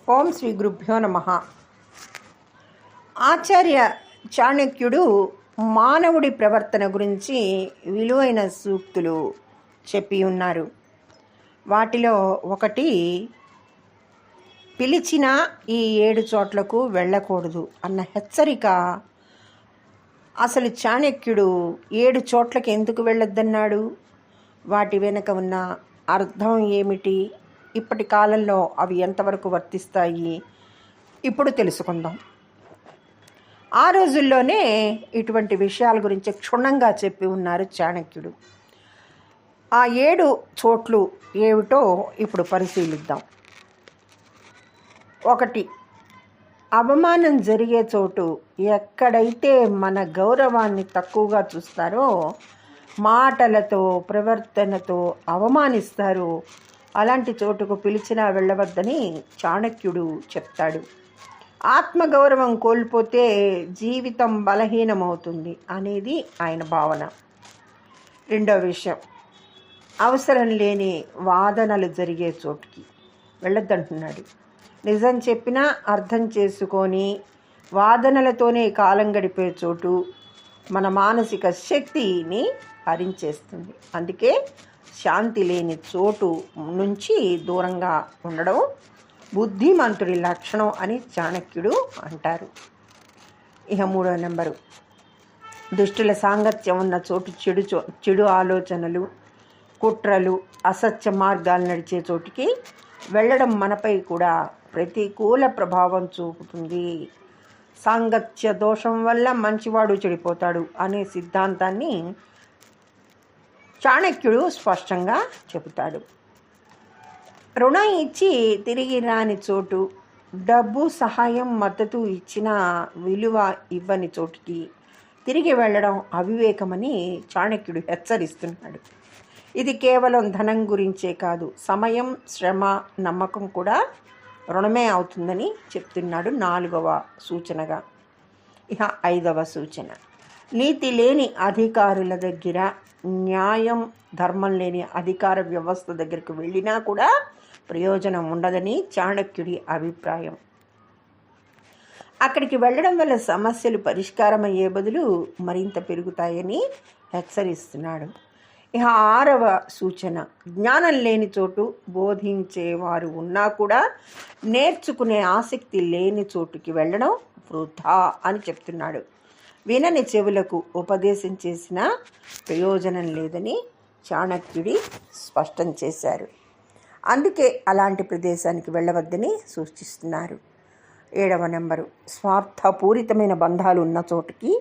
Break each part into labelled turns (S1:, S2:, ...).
S1: ఓం శ్రీ గురుభ్యో నమః. ఆచార్య చాణక్యుడు మానవుడి ప్రవర్తన గురించి విలువైన సూక్తులు చెప్పి ఉన్నారు. వాటిలో ఒకటి, పిలిచిన ఈ 7 చోట్లకు వెళ్ళకూడదు అన్న హెచ్చరిక. అసలు చాణక్యుడు 7 చోట్లకి ఎందుకు వెళ్ళొద్దన్నాడు? వాటి వెనుక ఉన్న అర్థం ఏమిటి? ఇప్పటి కాలంలో అవి ఎంతవరకు వర్తిస్తాయి? ఇప్పుడు తెలుసుకుందాం. ఆ రోజుల్లోనే ఇటువంటి విషయాల గురించి క్షుణ్ణంగా చెప్పి ఉన్నారు చాణక్యుడు. ఆ 7 చోట్లు ఏమిటో ఇప్పుడు పరిశీలిద్దాం. 1, అవమానం జరిగే చోటు. ఎక్కడైతే మన గౌరవాన్ని తక్కువగా చూస్తారో, మాటలతో ప్రవర్తనతో అవమానిస్తారో, అలాంటి చోటుకు పిలిచినా వెళ్ళవద్దని చాణక్యుడు చెప్తాడు. ఆత్మగౌరవం కోల్పోతే జీవితం బలహీనమవుతుంది అనేది ఆయన భావన. 2వ విషయం, అవసరం లేని వాదనలు జరిగే చోటుకి వెళ్ళొద్దంటున్నాడు. నిజం చెప్పినా అర్థం చేసుకొని వాదనలతోనే కాలం గడిపే చోటు మన మానసిక శక్తిని హరించేస్తుంది. అందుకే శాంతి లేని చోటు నుంచి దూరంగా ఉండడం బుద్ధిమంతుడి లక్షణం అని చాణక్యుడు అంటారు. 3వ నెంబరు, దుష్టుల సాంగత్యం ఉన్న చోటు చెడు ఆలోచనలు, కుట్రలు, అసత్య మార్గాలు నడిచే చోటుకి వెళ్ళడం మనపై కూడా ప్రతికూల ప్రభావం చూపుతుంది. సాంగత్య దోషం వల్ల మంచివాడు చెడిపోతాడు అనే సిద్ధాంతాన్ని చాణక్యుడు స్పష్టంగా చెబుతాడు. రుణం ఇచ్చి తిరిగి రాని చోటు, డబ్బు సహాయం మద్దతు ఇచ్చినా విలువ ఇవ్వని చోటుకి తిరిగి వెళ్ళడం అవివేకమని చాణక్యుడు హెచ్చరిస్తున్నాడు. ఇది కేవలం ధనం గురించే కాదు, సమయం, శ్రమ, నమ్మకం కూడా రుణమే అవుతుందని చెప్తున్నాడు 4వ సూచనగా. 5వ సూచన, నీతి లేని అధికారుల దగ్గర, న్యాయం ధర్మం లేని అధికార వ్యవస్థ దగ్గరికి వెళ్ళినా కూడా ప్రయోజనం ఉండదని చాణక్యుడి అభిప్రాయం. అక్కడికి వెళ్ళడం వల్ల సమస్యలు పరిష్కారం అయ్యే బదులు మరింత పెరుగుతాయని హెచ్చరిస్తున్నాడు. 6వ సూచన, జ్ఞానం లేని చోటు, బోధించేవారు ఉన్నా కూడా నేర్చుకునే ఆసక్తి లేని చోటుకి వెళ్ళడం వృధా అని చెప్తున్నాడు. వినని చెవులకు ఉపదేశం చేసినా ప్రయోజనం లేదని చాణక్యుడి స్పష్టం చేశారు. అందుకే అలాంటి ప్రదేశానికి వెళ్ళవద్దని సూచిస్తున్నారు. 7వ నెంబరు, స్వార్థపూరితమైన బంధాలు ఉన్న చోటుకి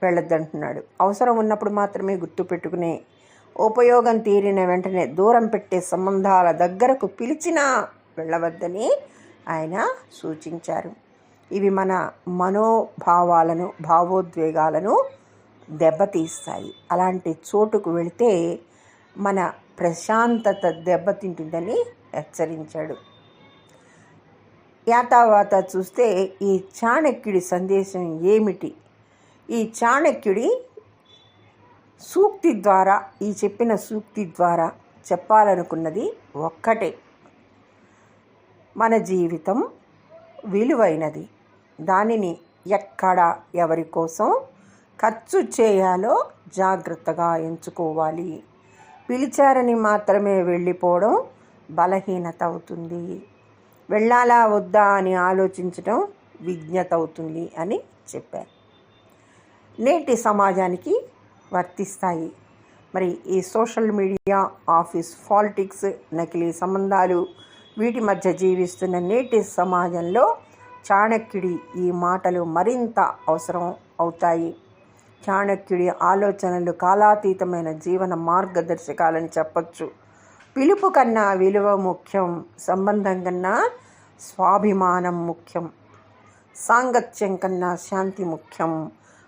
S1: వెళ్ళొద్దంటున్నాడు. అవసరం ఉన్నప్పుడు మాత్రమే గుర్తుపెట్టుకునే, ఉపయోగం తీరిన వెంటనే దూరం పెట్టే సంబంధాల దగ్గరకు పిలిచినా వెళ్ళవద్దని ఆయన సూచించారు. ఇవి మన మనోభావాలను, భావోద్వేగాలను దెబ్బతీస్తాయి. అలాంటి చోటుకు వెళితే మన ప్రశాంతత దెబ్బతింటుందని హెచ్చరించాడు. యాతావాత చూస్తే ఈ చాణక్యుడి సందేశం ఏమిటి? ఈ చాణక్యుడి సూక్తి ద్వారా, ఈ చెప్పిన సూక్తి ద్వారా చెప్పాలనుకున్నది ఒక్కటే, మన జీవితం విలువైనది. దానిని ఎక్కడ, ఎవరి కోసం ఖర్చు చేయాలో జాగ్రత్తగా ఎంచుకోవాలి. పిలిచారని మాత్రమే వెళ్ళిపోవడం బలహీనత అవుతుంది. వెళ్ళాలా వద్దా అని ఆలోచించడం విజ్ఞత అవుతుంది అని చెప్పారు. నేటి సమాజానికి వర్తిస్తాయి. మరి ఈ సోషల్ మీడియా, ఆఫీస్ పాలిటిక్స్, నకిలీ సంబంధాలు, వీటి మధ్య జీవిస్తున్న నేటి సమాజంలో చాణక్యుడి ఈ మాటలు మరింత అవసరం అవుతాయి. చాణక్యుడి ఆలోచనలు కాలాతీతమైన జీవన మార్గదర్శకాలని చెప్పచ్చు. పిలుపు కన్నా విలువ ముఖ్యం, సంబంధం కన్నా స్వాభిమానం ముఖ్యం, సాంగత్యం కన్నా శాంతి ముఖ్యం.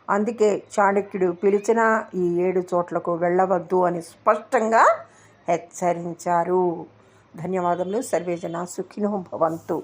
S1: అందుకే చాణక్యుడు పిలిచిన ఈ 7 చోట్లకు వెళ్ళవద్దు అని స్పష్టంగా హెచ్చరించారు. ధన్యవాదములు. సర్వే జనా సుఖినో భవంతు.